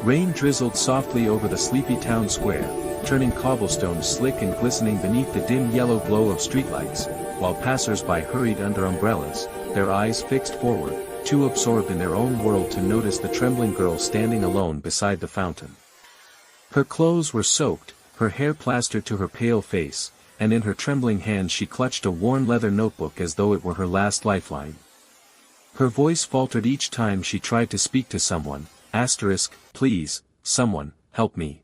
Rain drizzled softly over the sleepy town square, turning cobblestones slick and glistening beneath the dim yellow glow of streetlights, while passers-by hurried under umbrellas, their eyes fixed forward, too absorbed in their own world to notice the trembling girl standing alone beside the fountain. Her clothes were soaked, her hair plastered to her pale face, and in her trembling hand she clutched a worn leather notebook as though it were her last lifeline. Her voice faltered each time she tried to speak to someone, please, someone, help me.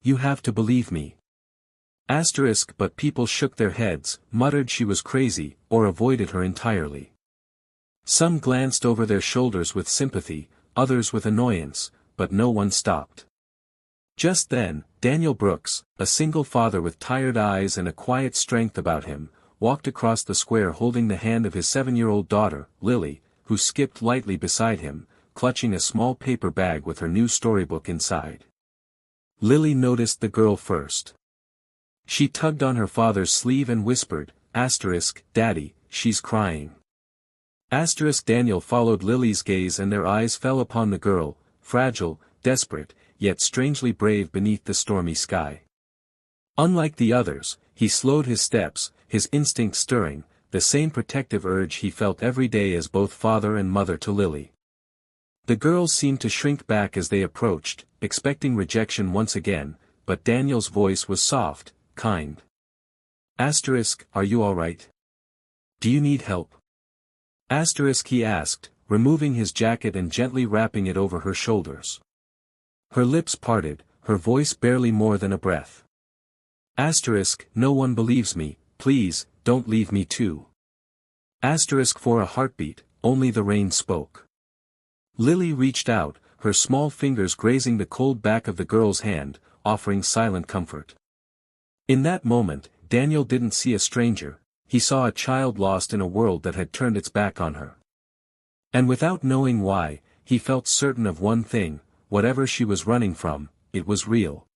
You have to believe me. But people shook their heads, muttered she was crazy, or avoided her entirely. Some glanced over their shoulders with sympathy, others with annoyance, but no one stopped. Just then, Daniel Brooks, a single father with tired eyes and a quiet strength about him, walked across the square holding the hand of his 7-year-old daughter, Lily, who skipped lightly beside him, clutching a small paper bag with her new storybook inside. Lily noticed the girl first. She tugged on her father's sleeve and whispered, Daddy, she's crying. Daniel followed Lily's gaze and their eyes fell upon the girl, fragile, desperate, yet strangely brave beneath the stormy sky. Unlike the others, he slowed his steps, his instincts stirring, the same protective urge he felt every day as both father and mother to Lily. The girls seemed to shrink back as they approached, expecting rejection once again, but Daniel's voice was soft, kind. Are you alright? Do you need help? He asked, removing his jacket and gently wrapping it over her shoulders. Her lips parted, her voice barely more than a breath. No one believes me, please, don't leave me too. For a heartbeat, only the rain spoke. Lily reached out, her small fingers grazing the cold back of the girl's hand, offering silent comfort. In that moment, Daniel didn't see a stranger, he saw a child lost in a world that had turned its back on her. And without knowing why, he felt certain of one thing, whatever she was running from, it was real.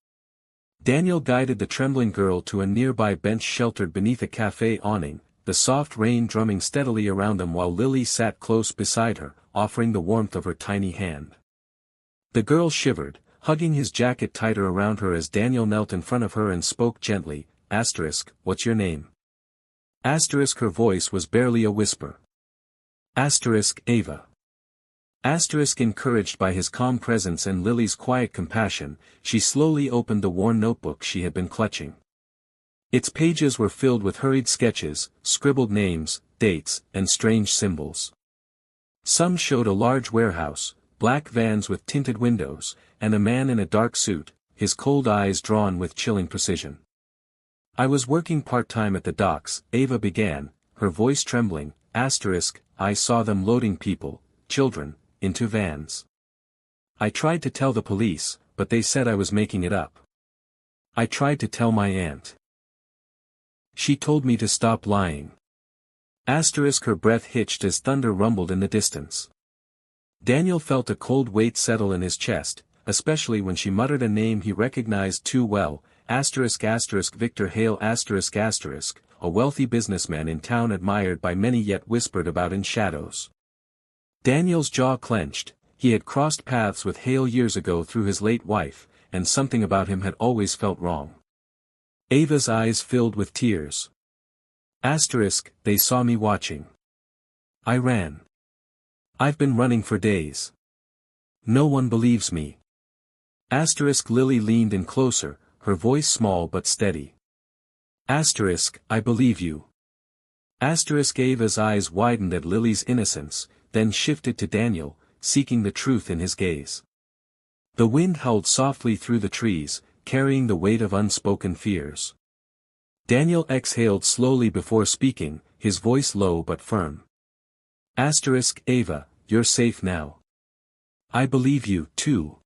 Daniel guided the trembling girl to a nearby bench sheltered beneath a cafe awning, the soft rain drumming steadily around them while Lily sat close beside her, offering the warmth of her tiny hand. The girl shivered, hugging his jacket tighter around her as Daniel knelt in front of her and spoke gently, what's your name? Her voice was barely a whisper. Ava. Encouraged by his calm presence and Lily's quiet compassion, she slowly opened the worn notebook she had been clutching. Its pages were filled with hurried sketches, scribbled names, dates, and strange symbols. Some showed a large warehouse, black vans with tinted windows, and a man in a dark suit, his cold eyes drawn with chilling precision. I was working part-time at the docks, Ava began, her voice trembling, I saw them loading people, children, into vans. I tried to tell the police, but they said I was making it up. I tried to tell my aunt. She told me to stop lying. Her breath hitched as thunder rumbled in the distance. Daniel felt a cold weight settle in his chest, especially when she muttered a name he recognized too well, Victor Hale a wealthy businessman in town admired by many yet whispered about in shadows. Daniel's jaw clenched, he had crossed paths with Hale years ago through his late wife, and something about him had always felt wrong. Ava's eyes filled with tears. They saw me watching. I ran. I've been running for days. No one believes me. Lily leaned in closer, her voice small but steady. I believe you. Ava's eyes widened at Lily's innocence, then shifted to Daniel, seeking the truth in his gaze. The wind howled softly through the trees, carrying the weight of unspoken fears. Daniel exhaled slowly before speaking, his voice low but firm. Ava, you're safe now. I believe you, too.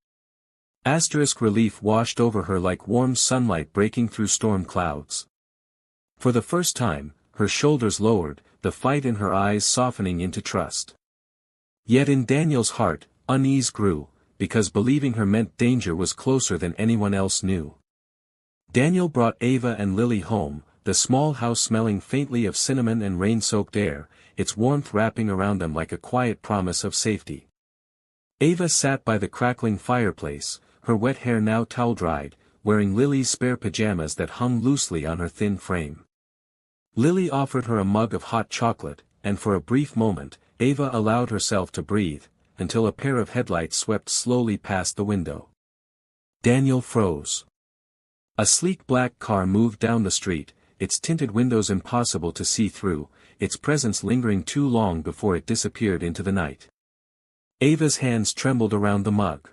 Relief washed over her like warm sunlight breaking through storm clouds. For the first time, her shoulders lowered, the fight in her eyes softening into trust. Yet in Daniel's heart, unease grew, because believing her meant danger was closer than anyone else knew. Daniel brought Ava and Lily home, the small house smelling faintly of cinnamon and rain-soaked air, its warmth wrapping around them like a quiet promise of safety. Ava sat by the crackling fireplace, her wet hair now towel-dried, wearing Lily's spare pajamas that hung loosely on her thin frame. Lily offered her a mug of hot chocolate, and for a brief moment, Ava allowed herself to breathe, until a pair of headlights swept slowly past the window. Daniel froze. A sleek black car moved down the street, its tinted windows impossible to see through, its presence lingering too long before it disappeared into the night. Ava's hands trembled around the mug.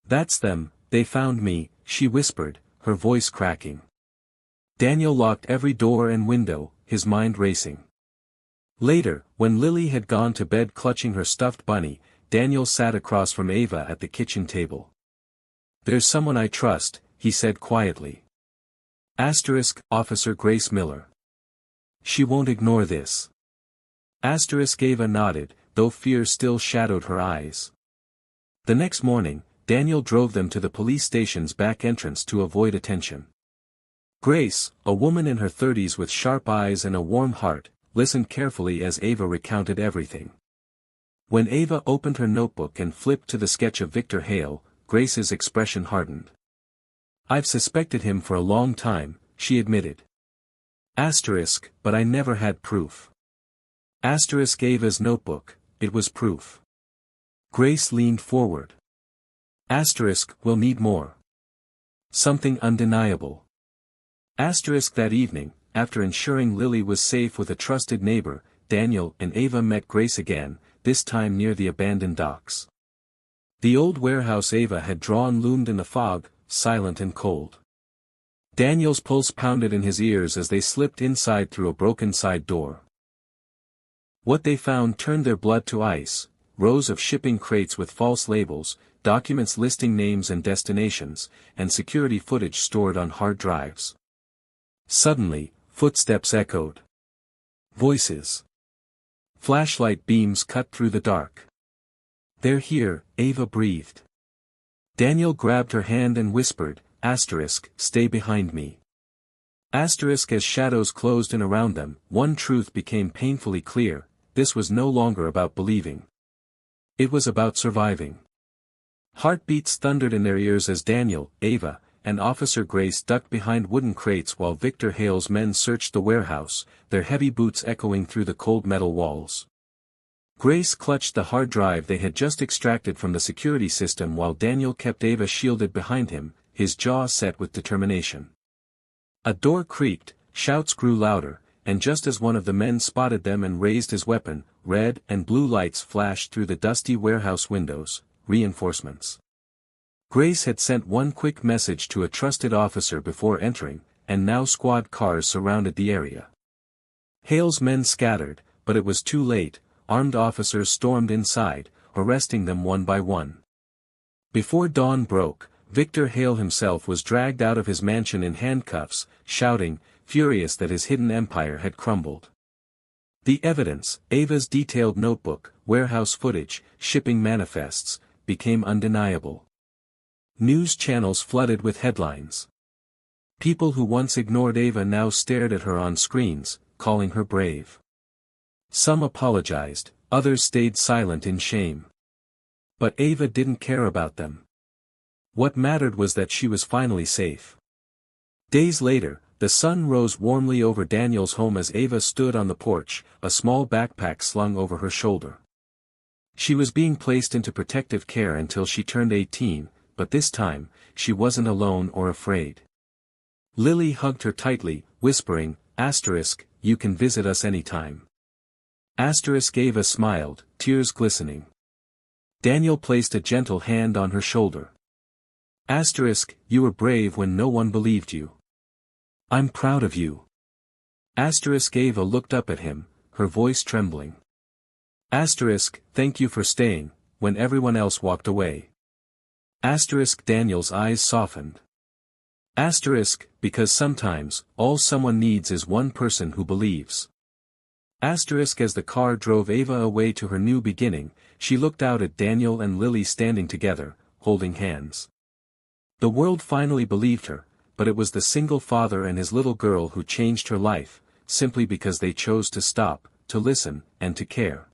"That's them, they found me," she whispered, her voice cracking. Daniel locked every door and window, his mind racing. Later, when Lily had gone to bed clutching her stuffed bunny, Daniel sat across from Ava at the kitchen table. "There's someone I trust," he said quietly. Officer Grace Miller. "She won't ignore this." Ava nodded, though fear still shadowed her eyes. The next morning, Daniel drove them to the police station's back entrance to avoid attention. Grace, a woman in her 30s with sharp eyes and a warm heart, listened carefully as Ava recounted everything. When Ava opened her notebook and flipped to the sketch of Victor Hale, Grace's expression hardened. "I've suspected him for a long time," she admitted. But I never had proof. Ava's notebook, it was proof. Grace leaned forward. We'll need more. Something undeniable. That evening, after ensuring Lily was safe with a trusted neighbor, Daniel and Ava met Grace again, this time near the abandoned docks. The old warehouse Ava had drawn loomed in the fog, silent and cold. Daniel's pulse pounded in his ears as they slipped inside through a broken side door. What they found turned their blood to ice: rows of shipping crates with false labels, documents listing names and destinations, and security footage stored on hard drives. Suddenly, footsteps echoed. Voices. Flashlight beams cut through the dark. "They're here," Ava breathed. Daniel grabbed her hand and whispered, "Stay behind me." As shadows closed in around them, one truth became painfully clear: this was no longer about believing. It was about surviving. Heartbeats thundered in their ears as Daniel, Ava, and Officer Grace ducked behind wooden crates while Victor Hale's men searched the warehouse, their heavy boots echoing through the cold metal walls. Grace clutched the hard drive they had just extracted from the security system while Daniel kept Ava shielded behind him, his jaw set with determination. A door creaked, shouts grew louder, and just as one of the men spotted them and raised his weapon, red and blue lights flashed through the dusty warehouse windows: reinforcements. Grace had sent one quick message to a trusted officer before entering, and now squad cars surrounded the area. Hale's men scattered, but it was too late. Armed officers stormed inside, arresting them one by one. Before dawn broke, Victor Hale himself was dragged out of his mansion in handcuffs, shouting, furious that his hidden empire had crumbled. The evidence, Ava's detailed notebook, warehouse footage, shipping manifests, became undeniable. News channels flooded with headlines. People who once ignored Ava now stared at her on screens, calling her brave. Some apologized, others stayed silent in shame. But Ava didn't care about them. What mattered was that she was finally safe. Days later, the sun rose warmly over Daniel's home as Ava stood on the porch, a small backpack slung over her shoulder. She was being placed into protective care until she turned 18, but this time, she wasn't alone or afraid. Lily hugged her tightly, whispering, "You can visit us anytime." Ava smiled, tears glistening. Daniel placed a gentle hand on her shoulder. You were brave when no one believed you. I'm proud of you. Ava looked up at him, her voice trembling. Thank you for staying, when everyone else walked away. Daniel's eyes softened. Because sometimes, all someone needs is one person who believes. As the car drove Ava away to her new beginning, she looked out at Daniel and Lily standing together, holding hands. The world finally believed her, but it was the single father and his little girl who changed her life, simply because they chose to stop, to listen, and to care.